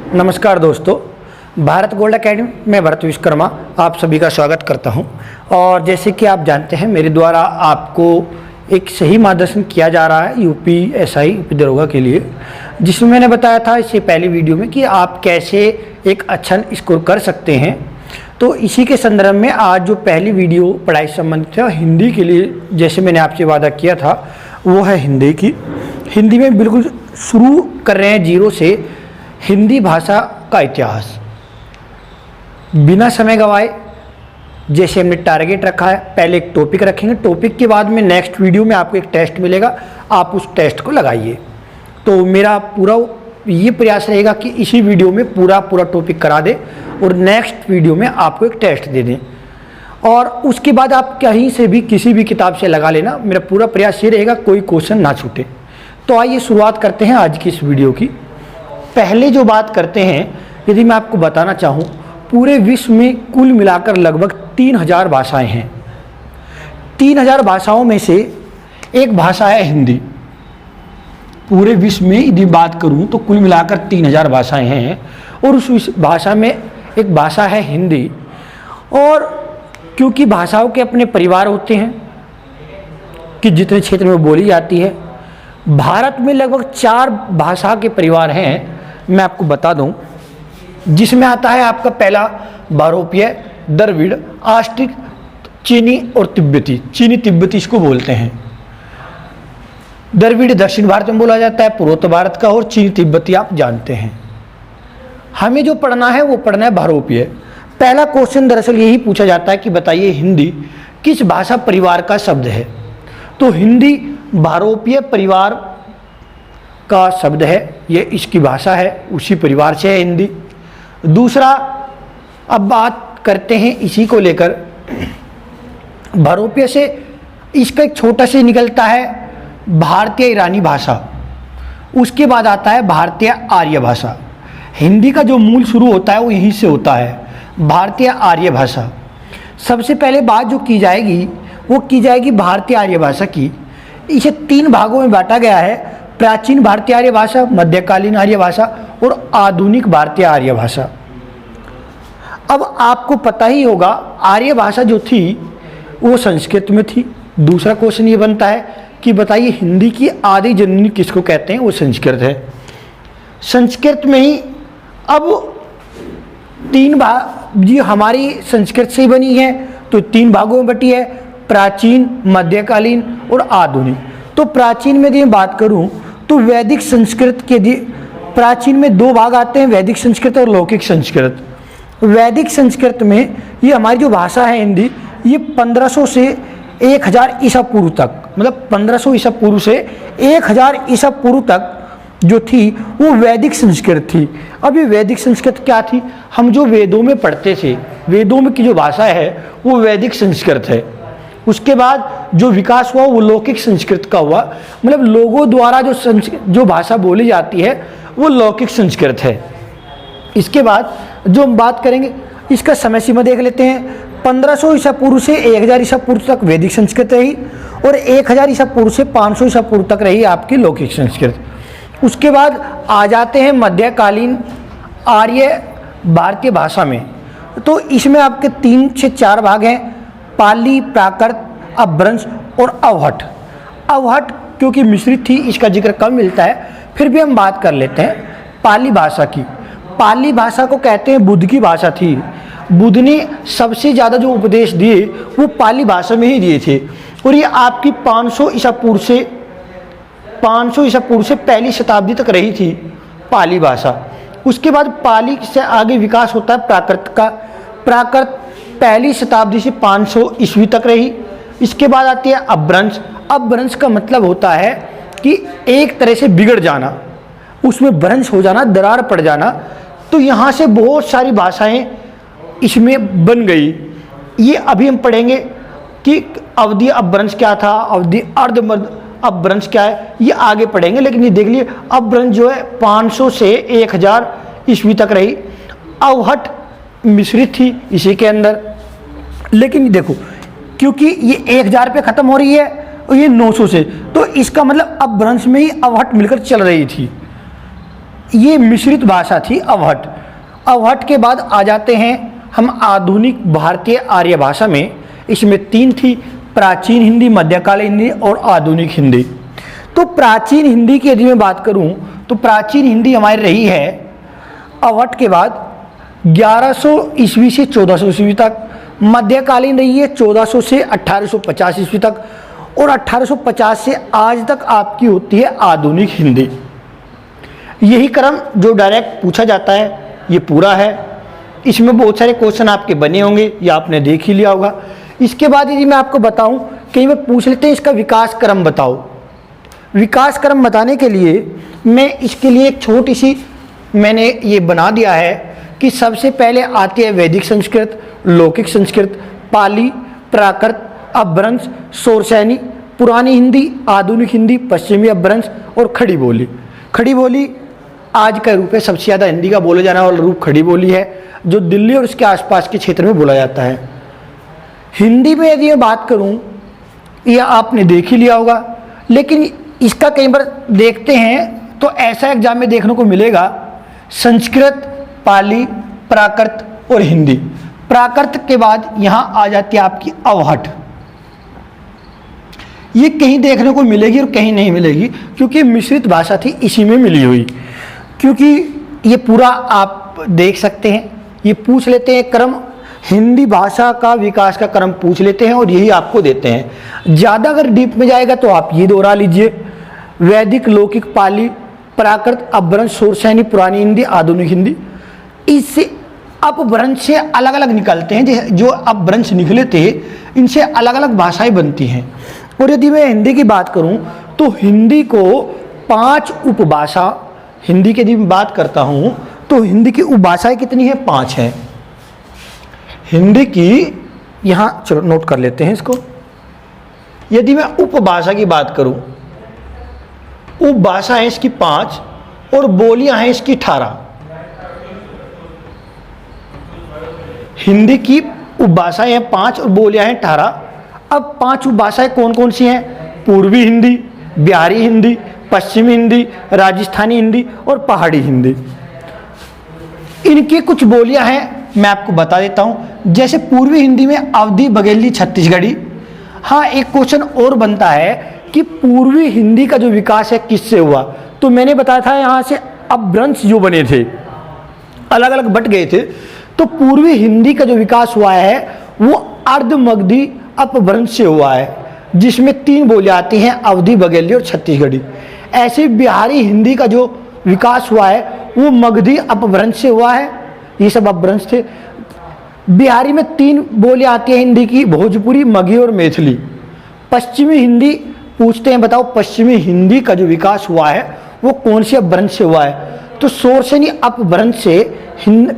नमस्कार दोस्तों, Bharat gold academy में भरत विश्वकर्मा आप सभी का स्वागत करता हूं। और जैसे कि आप जानते हैं, मेरे द्वारा आपको एक सही मार्गदर्शन किया जा रहा है यूपीएसआई यूपी दरोगा के लिए, जिसमें मैंने बताया था इससे पहले वीडियो में कि आप कैसे एक अच्छा स्कोर कर सकते हैं। तो इसी के संदर्भ में आज जो पहली वीडियो पढ़ाई संबंधित है हिंदी के लिए, जैसे मैंने आपसे वादा किया था, वो है हिंदी की। हिंदी में बिल्कुल शुरू कर रहे हैं जीरो से हिंदी भाषा का इतिहास, बिना समय गवाए। जैसे हमने टारगेट रखा है, पहले एक टॉपिक रखेंगे, टॉपिक के बाद में नेक्स्ट वीडियो में आपको एक टेस्ट मिलेगा, आप उस टेस्ट को लगाइए। तो मेरा पूरा ये प्रयास रहेगा कि इसी वीडियो में पूरा टॉपिक करा दे और नेक्स्ट वीडियो में आपको एक टेस्ट दे दें। और उसके बाद आप कहीं से भी किसी भी किताब से लगा लेना। मेरा पूरा प्रयास ये रहेगा कोई क्वेश्चन ना छूटे। तो आइए शुरुआत करते हैं आज की इस वीडियो की। पहले जो बात करते हैं, यदि मैं आपको बताना चाहूँ, पूरे विश्व में कुल मिलाकर लगभग 3000 भाषाएं हैं। 3000 भाषाओं में से एक भाषा है हिंदी। पूरे विश्व में यदि बात करूं तो कुल मिलाकर 3000 भाषाएं हैं और उस भाषा में एक भाषा है हिंदी। और क्योंकि भाषाओं के अपने परिवार होते हैं कि जितने क्षेत्र में बोली जाती है, भारत में लगभग 4 भाषा के परिवार हैं। मैं आपको बता दूं, जिसमें आता है आपका पहला बहुरूपीय, द्रविड़, आस्ट्रिक, चीनी और तिब्बती। चीनी तिब्बती इसको बोलते हैं। द्रविड़ दक्षिण भारत में बोला जाता है, पूर्वोत्तर भारत का, और चीनी तिब्बती आप जानते हैं। हमें जो पढ़ना है वो पढ़ना है बहुरूपीय। पहला क्वेश्चन दरअसल यही पूछा जाता है कि बताइए हिंदी किस भाषा परिवार का शब्द है। तो हिंदी बहुरूपीय परिवार का शब्द है, ये इसकी भाषा है, उसी परिवार से है हिंदी। दूसरा, अब बात करते हैं इसी को लेकर, बहुरूपीय से इसका एक छोटा से निकलता है भारतीय ईरानी भाषा, उसके बाद आता है भारतीय आर्य भाषा। हिंदी का जो मूल शुरू होता है वो यहीं से होता है, भारतीय आर्य भाषा। सबसे पहले बात जो की जाएगी वो की जाएगी भारतीय आर्य भाषा की। इसे 3 भागों में बांटा गया है, प्राचीन भारतीय आर्य भाषा, मध्यकालीन आर्य भाषा और आधुनिक भारतीय आर्य भाषा। अब आपको पता ही होगा, आर्य भाषा जो थी वो संस्कृत में थी। दूसरा क्वेश्चन ये बनता है कि बताइए हिंदी की आदि जननी किसको कहते हैं। वो संस्कृत है। संस्कृत में ही अब 3 भाग जी हमारी संस्कृत से ही बनी है, तो 3 भागों में बटी है, प्राचीन, मध्यकालीन और आधुनिक। तो प्राचीन में यदि मैं बात करूं तो वैदिक संस्कृत के प्राचीन में 2 भाग आते हैं, वैदिक संस्कृत और लौकिक संस्कृत। वैदिक संस्कृत में ये हमारी जो भाषा है हिंदी, ये 1500 से 1000 ईसा पूर्व तक, मतलब 1500 ईसा पूर्व से 1000 ईसा पूर्व तक जो थी वो वैदिक संस्कृत थी। अब ये वैदिक संस्कृत क्या थी, हम जो वेदों में पढ़ते थे, वेदों में की जो भाषा है वो वैदिक संस्कृत है। उसके बाद जो विकास हुआ वो लौकिक संस्कृत का हुआ, मतलब लोगों द्वारा जो भाषा बोली जाती है वो लौकिक संस्कृत है। इसके बाद जो हम बात करेंगे, इसका समय सीमा देख लेते हैं। 1500 ईसा पूर्व से 1000 ईसा पूर्व तक वैदिक संस्कृत रही और 1000 ईसा पूर्व से 500 ईसा पूर्व तक रही आपकी लौकिक संस्कृत। उसके बाद आ जाते हैं मध्यकालीन आर्य भारतीय भाषा में। तो इसमें आपके 3 से 4 भाग हैं, पाली, प्राकृत, अपभ्रंश और अवहट। अवहट क्योंकि मिश्रित थी, इसका जिक्र कम मिलता है, फिर भी हम बात कर लेते हैं पाली भाषा की। पाली भाषा को कहते हैं बुद्ध की भाषा थी। बुद्ध ने सबसे ज़्यादा जो उपदेश दिए वो पाली भाषा में ही दिए थे, और ये आपकी 500 ईसा पूर्व से पहली शताब्दी तक रही थी पाली भाषा। उसके बाद पाली से आगे विकास होता है प्राकृत का। प्राकृत पहली शताब्दी से 500 ईस्वी तक रही। इसके बाद आती है अपभ्रंश। अपभ्रंश का मतलब होता है कि एक तरह से बिगड़ जाना, उसमें भ्रंश हो जाना, दरार पड़ जाना। तो यहाँ से बहुत सारी भाषाएं इसमें बन गई। ये अभी हम पढ़ेंगे कि अवधि अपभ्रंश क्या था, अवधि अर्ध अपभ्रंश क्या है, ये आगे पढ़ेंगे। लेकिन ये देख लिए अपभ्रंश जो है 500 से 1000 ईस्वी तक रही। अवहट मिश्रित थी इसी के अंदर। लेकिन देखो, क्योंकि ये 1000 पे ख़त्म हो रही है और ये 900 से, तो इसका मतलब अपभ्रंश में ही अवहट मिलकर चल रही थी। ये मिश्रित भाषा थी अवहट। अवहट के बाद आ जाते हैं हम आधुनिक भारतीय आर्य भाषा में। इसमें 3 थी, प्राचीन हिंदी, मध्यकालीन हिंदी और आधुनिक हिंदी। तो प्राचीन हिंदी की यदि मैं बात करूं तो प्राचीन हिंदी हमारी रही है अवहट के बाद 1100 ईस्वी से 1400 ईस्वी तक। मध्यकालीन रही है 1400 से 1850 ईस्वी तक, और 1850 से आज तक आपकी होती है आधुनिक हिंदी। यही क्रम जो डायरेक्ट पूछा जाता है ये पूरा है। इसमें बहुत सारे क्वेश्चन आपके बने होंगे, ये आपने देख ही लिया होगा। इसके बाद यदि मैं आपको बताऊं, कई बार पूछ लेते हैं इसका विकास क्रम बताओ। विकास क्रम बताने के लिए मैं इसके लिए एक छोटी सी मैंने ये बना दिया है कि सबसे पहले आती है वैदिक संस्कृत, लौकिक संस्कृत, पाली, प्राकृत, अपभ्रंश, शौरसैनी, पुरानी हिंदी, आधुनिक हिंदी, पश्चिमी अपभ्रंश और खड़ी बोली। खड़ी बोली आज का रूप है, सबसे ज़्यादा हिंदी का बोला जाने वाला रूप खड़ी बोली है, जो दिल्ली और उसके आसपास के क्षेत्र में बोला जाता है। हिंदी में यदि मैं बात करूं, यह आपने देख ही लिया होगा, लेकिन इसका कई बार देखते हैं तो ऐसा एग्जाम में देखने को मिलेगा संस्कृत, पाली, प्राकृत और हिंदी। प्राकृत के बाद यहां आ जाती है आपकी अवहट। ये कहीं देखने को मिलेगी और कहीं नहीं मिलेगी, क्योंकि मिश्रित भाषा थी, इसी में मिली हुई। क्योंकि ये पूरा आप देख सकते हैं, ये पूछ लेते हैं क्रम, हिंदी भाषा का विकास का क्रम पूछ लेते हैं और यही आपको देते हैं। ज़्यादा अगर डीप में जाएगा तो आप ये दोहरा लीजिए, वैदिक, लौकिक, पाली, प्राकृत, अपभ्रंश, शौरसैनी, पुरानी हिंदी, आधुनिक हिंदी। इससे अपभ्रंश से अलग अलग निकलते हैं, जो अपभ्रंश निकले थे इनसे अलग अलग भाषाएं बनती हैं। और यदि मैं हिंदी की बात करूं तो हिंदी को 5 उपभाषा, हिंदी की यदि मैं बात करता हूं तो हिंदी की उपभाषाएं कितनी है? 5 हैं हिंदी की। यहां चलो नोट कर लेते हैं इसको। यदि मैं उपभाषा की बात करूं, उपभाषा है इसकी 5 और बोलियां हैं इसकी 18। हिंदी की उपभाषाएं हैं 5 और बोलियां हैं 18। अब 5 उपभाषाएं कौन कौन सी हैं? पूर्वी हिंदी, बिहारी हिंदी, पश्चिमी हिंदी, राजस्थानी हिंदी और पहाड़ी हिंदी। इनकी कुछ बोलियां हैं, मैं आपको बता देता हूं। जैसे पूर्वी हिंदी में अवधी, बघेली, छत्तीसगढ़ी। हाँ, एक क्वेश्चन और बनता है कि पूर्वी हिंदी का जो विकास है किससे हुआ? तो मैंने बताया था यहां से अपभ्रंश जो बने थे, अलग अलग बट गए थे। तो पूर्वी हिंदी का जो विकास हुआ है वो अर्धमगधी अपभ्रंश से हुआ है, जिसमें 3 बोलियां आती हैं, अवधी, बघेली और छत्तीसगढ़ी। ऐसे बिहारी हिंदी का जो विकास हुआ है वो मगधी अपभ्रंश से हुआ है। ये सब अपभ्रंश थे। बिहारी में 3 बोलियां आती हैं हिंदी की, भोजपुरी, मगही और मैथिली। पश्चिमी हिंदी पूछते हैं, बताओ पश्चिमी हिंदी का जो विकास हुआ है वो कौन से अपभ्रंश से हुआ है? तो शौरसैनी अपभ्रंश से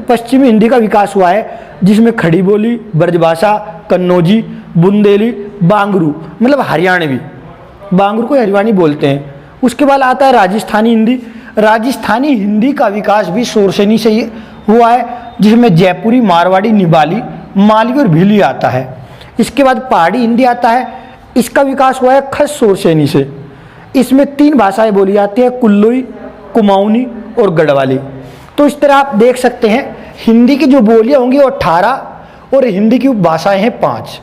पश्चिमी हिंदी का विकास हुआ है, जिसमें खड़ी बोली, ब्रजभाषा, कन्नौजी, बुंदेली, बांगरू मतलब हरियाणवी, बांगरू को हरियाणी बोलते हैं। उसके बाद आता है राजस्थानी हिंदी। राजस्थानी हिंदी का विकास भी शौरसैनी से ही हुआ है, जिसमें जयपुरी, मारवाड़ी, निबाली, मालवी और भीली आता है। इसके बाद पहाड़ी हिंदी आता है, इसका विकास हुआ है खस शौरसैनी से। इसमें 3 भाषाएं बोली जाती हैं, कुल्लुई, कुमाऊनी और गढ़वाली। तो इस तरह आप देख सकते हैं हिंदी की जो बोलियां होंगी वो 18 और हिंदी की उपभाषाएं हैं 5।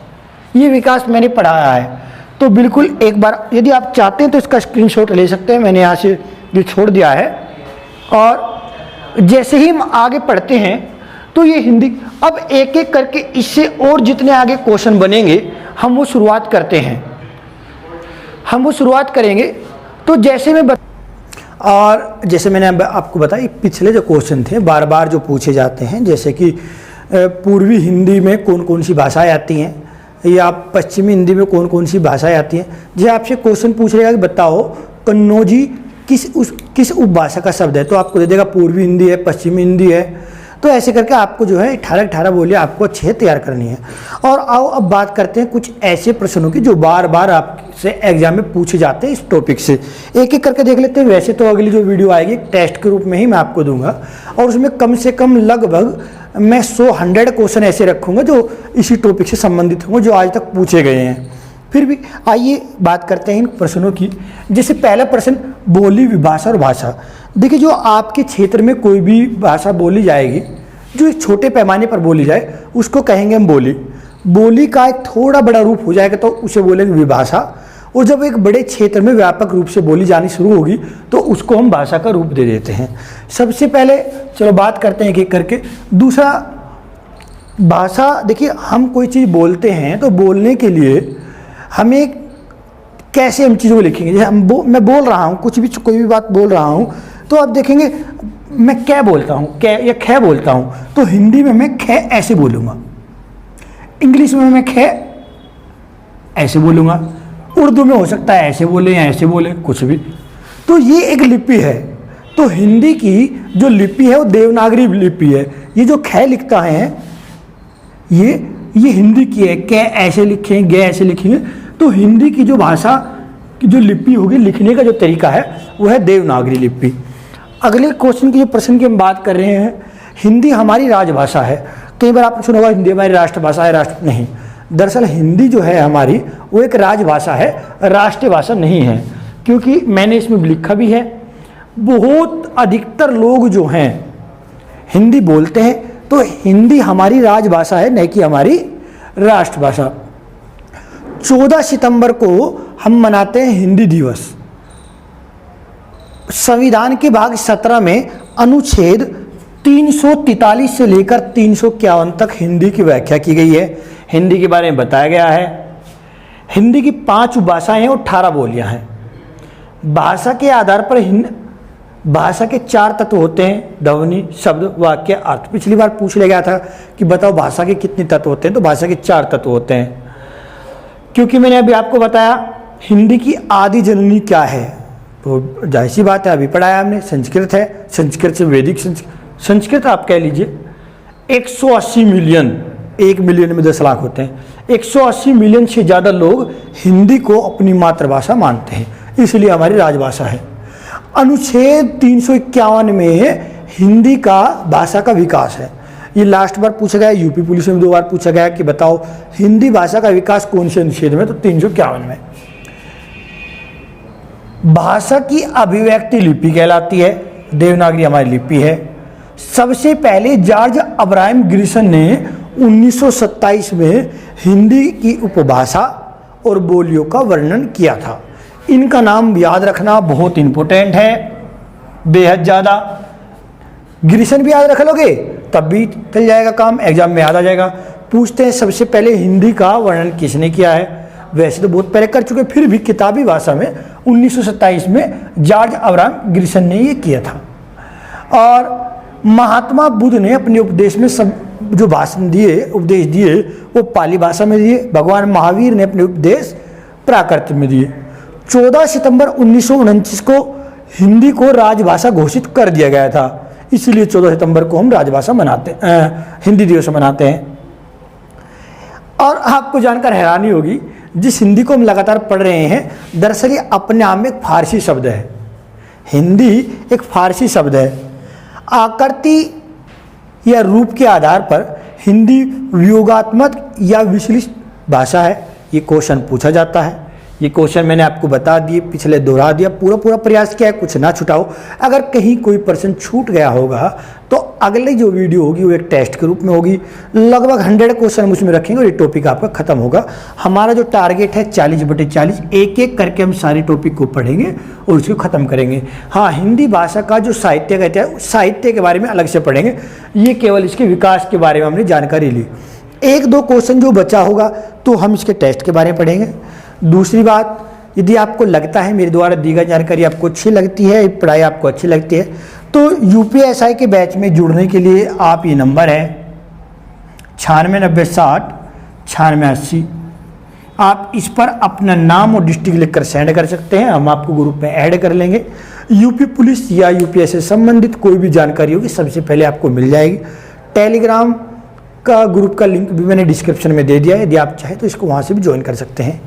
ये विकास मैंने पढ़ाया है। तो बिल्कुल एक बार यदि आप चाहते हैं तो इसका स्क्रीनशॉट ले सकते हैं, मैंने यहाँ से ये छोड़ दिया है। और जैसे ही हम आगे पढ़ते हैं तो ये हिंदी, अब एक एक करके इससे और जितने आगे क्वेश्चन बनेंगे हम वो शुरुआत करते हैं, हम वो शुरुआत करेंगे। तो जैसे मैं और जैसे मैंने आपको बताया, पिछले जो क्वेश्चन थे बार बार जो पूछे जाते हैं, जैसे कि पूर्वी हिंदी में कौन कौन सी भाषाएं आती हैं, या पश्चिमी हिंदी में कौन कौन सी भाषाएं आती हैं। जैसे आपसे क्वेश्चन पूछ रहेगा कि बताओ कन्नौजी किस उपभाषा का शब्द है, तो आपको दे देगा पूर्वी हिंदी है, पश्चिमी हिंदी है। तो ऐसे करके आपको जो है 18 बोलियां आपको अच्छे तैयार करनी है। और आओ अब बात करते हैं कुछ ऐसे प्रश्नों की जो बार बार आपसे एग्जाम में पूछे जाते हैं इस टॉपिक से। एक एक करके देख लेते हैं। वैसे तो अगली जो वीडियो आएगी टेस्ट के रूप में ही मैं आपको दूंगा, और उसमें कम से कम लगभग मैं 100 क्वेश्चन ऐसे रखूँगा जो इसी टॉपिक से संबंधित होंगे, जो आज तक पूछे गए हैं। फिर भी आइए बात करते हैं इन प्रश्नों की। जैसे पहला प्रश्न, बोली, विभाषा और भाषा। देखिए, जो आपके क्षेत्र में कोई भी भाषा बोली जाएगी, जो एक छोटे पैमाने पर बोली जाए, उसको कहेंगे हम बोली। बोली का एक थोड़ा बड़ा रूप हो जाएगा तो उसे बोलेंगे विभाषा, और जब एक बड़े क्षेत्र में व्यापक रूप से बोली जानी शुरू होगी तो उसको हम भाषा का रूप दे देते हैं। सबसे पहले चलो बात करते हैं एक एक करके। दूसरा, भाषा। देखिए, हम कोई चीज़ बोलते हैं तो बोलने के लिए हमें कैसे हम चीज़ों को लिखेंगे। जैसे मैं बोल रहा हूँ, कुछ भी कोई भी बात बोल रहा हूँ, तो आप देखेंगे मैं क्या बोलता हूँ, कै या खे बोलता हूँ, तो हिंदी में मैं खे ऐसे बोलूँगा, इंग्लिश में मैं खे ऐसे बोलूँगा, उर्दू में हो सकता है ऐसे बोले या ऐसे बोले, कुछ भी। तो ये एक लिपि है। तो हिंदी की जो लिपि है वो देवनागरी लिपि है। ये जो खे लिखता है ये हिंदी की है। कै ऐसे लिखेंगे, गे ऐसे लिखेंगे। तो हिंदी की जो भाषा की जो लिपि होगी, लिखने का जो तरीका है वो है देवनागरी लिपि। अगले क्वेश्चन की जो प्रश्न की हम बात कर रहे हैं, हिंदी हमारी राजभाषा है। कई बार आपने सुना होगा हिंदी हमारी राष्ट्रभाषा है, राष्ट्र नहीं। दरअसल हिंदी जो है हमारी वो एक राजभाषा है, राष्ट्रीय भाषा नहीं है। क्योंकि मैंने इसमें लिखा भी है, बहुत अधिकतर लोग जो हैं हिंदी बोलते हैं, तो हिंदी हमारी राजभाषा है, नहीं कि हमारी राष्ट्रभाषा। 14 सितंबर को हम मनाते हैं हिंदी दिवस। संविधान के भाग 17 में अनुच्छेद 343 से लेकर 351 तक हिंदी की व्याख्या की गई है। हिंदी के बारे में बताया गया है। हिंदी की 5 भाषाएं हैं और 18 बोलियां हैं। भाषा के आधार पर भाषा के 4 तत्व होते हैं, ध्वनि, शब्द, वाक्य, अर्थ। पिछली बार पूछ लिया गया था कि बताओ भाषा के कितने तत्व होते हैं, तो भाषा के 4 तत्व होते हैं। क्योंकि मैंने अभी आपको बताया हिंदी की आदि जननी क्या है, तो जाहिर सी बात है, अभी पढ़ाया हमने, संस्कृत है। संस्कृत से वैदिक संस्कृत आप कह लीजिए। 180 मिलियन, 1 मिलियन में 10 लाख होते हैं, 180 मिलियन से ज़्यादा लोग हिंदी को अपनी मातृभाषा मानते हैं, इसलिए हमारी राजभाषा है। अनुच्छेद 351 में हिंदी का भाषा का विकास है। ये लास्ट बार पूछा गया, यूपी पुलिस में 2 बार पूछा गया कि बताओ हिंदी भाषा का विकास कौन से अनुच्छेद में, तो 351 में। भाषा की अभिव्यक्ति लिपि कहलाती है, देवनागरी हमारी लिपि है। सबसे पहले जॉर्ज अब्राहम ग्रिसन ने 1927 में हिंदी की उपभाषा और बोलियों का वर्णन किया था। इनका नाम याद रखना बहुत इंपॉर्टेंट है, बेहद ज़्यादा। ग्रिसन भी याद रख लोगे तब भी चल जाएगा काम, एग्जाम में याद आ जाएगा। पूछते हैं सबसे पहले हिंदी का वर्णन किसने किया है। वैसे तो बहुत पहले कर चुके, फिर भी किताबी भाषा में 1927 में जॉर्ज अब्राहम ग्रिसन ने ये किया था। और महात्मा बुद्ध ने अपने उपदेश में सब जो भाषण दिए, उपदेश दिए, वो पाली भाषा में दिए। भगवान महावीर ने अपने उपदेश प्राकृत में दिए। 14 सितंबर 1929 को हिंदी को राजभाषा घोषित कर दिया गया था, इसलिए 14 सितंबर को हम राजभाषा मनाते हिंदी दिवस मनाते हैं। और आपको जानकर हैरानी होगी, जिस हिंदी को हम लगातार पढ़ रहे हैं, दरअसल ये अपने आप में एक फारसी शब्द है। हिंदी एक फारसी शब्द है। आकृति या रूप के आधार पर हिंदी वियोगात्मक या विश्लिष्ट भाषा है। ये क्वेश्चन पूछा जाता है। ये क्वेश्चन मैंने आपको बता दिए, पिछले दोहरा दिया, पूरा प्रयास किया है कुछ ना छुटाओ। अगर कहीं कोई प्रश्न छूट गया होगा तो अगली जो वीडियो होगी वो एक टेस्ट के रूप में होगी। लगभग 100 क्वेश्चन उसमें रखेंगे और ये टॉपिक आपका खत्म होगा। हमारा जो टारगेट है 40/40, एक एक करके हम सारे टॉपिक को पढ़ेंगे और उसको ख़त्म करेंगे। हाँ, हिंदी भाषा का जो साहित्य कहते हैं, साहित्य के बारे में अलग से पढ़ेंगे। ये केवल इसके विकास के बारे में हमने जानकारी ली। 1-2 क्वेश्चन जो बचा होगा तो हम इसके टेस्ट के बारे में पढ़ेंगे। दूसरी बात, यदि आपको लगता है मेरे द्वारा दी गई जानकारी आपको अच्छी लगती है, पढ़ाई आपको अच्छी लगती है, तो यूपीएसआई के बैच में जुड़ने के लिए आप ये नंबर है 969060 9680, आप इस पर अपना नाम और डिस्ट्रिक्ट लिखकर सेंड कर सकते हैं। हम आपको ग्रुप में ऐड कर लेंगे। यूपी पुलिस या यूपीएससी से संबंधित कोई भी जानकारी होगी सबसे पहले आपको मिल जाएगी। टेलीग्राम का ग्रुप का लिंक भी मैंने डिस्क्रिप्शन में दे दिया है, यदि आप चाहें तो इसको वहाँ से भी ज्वाइन कर सकते हैं।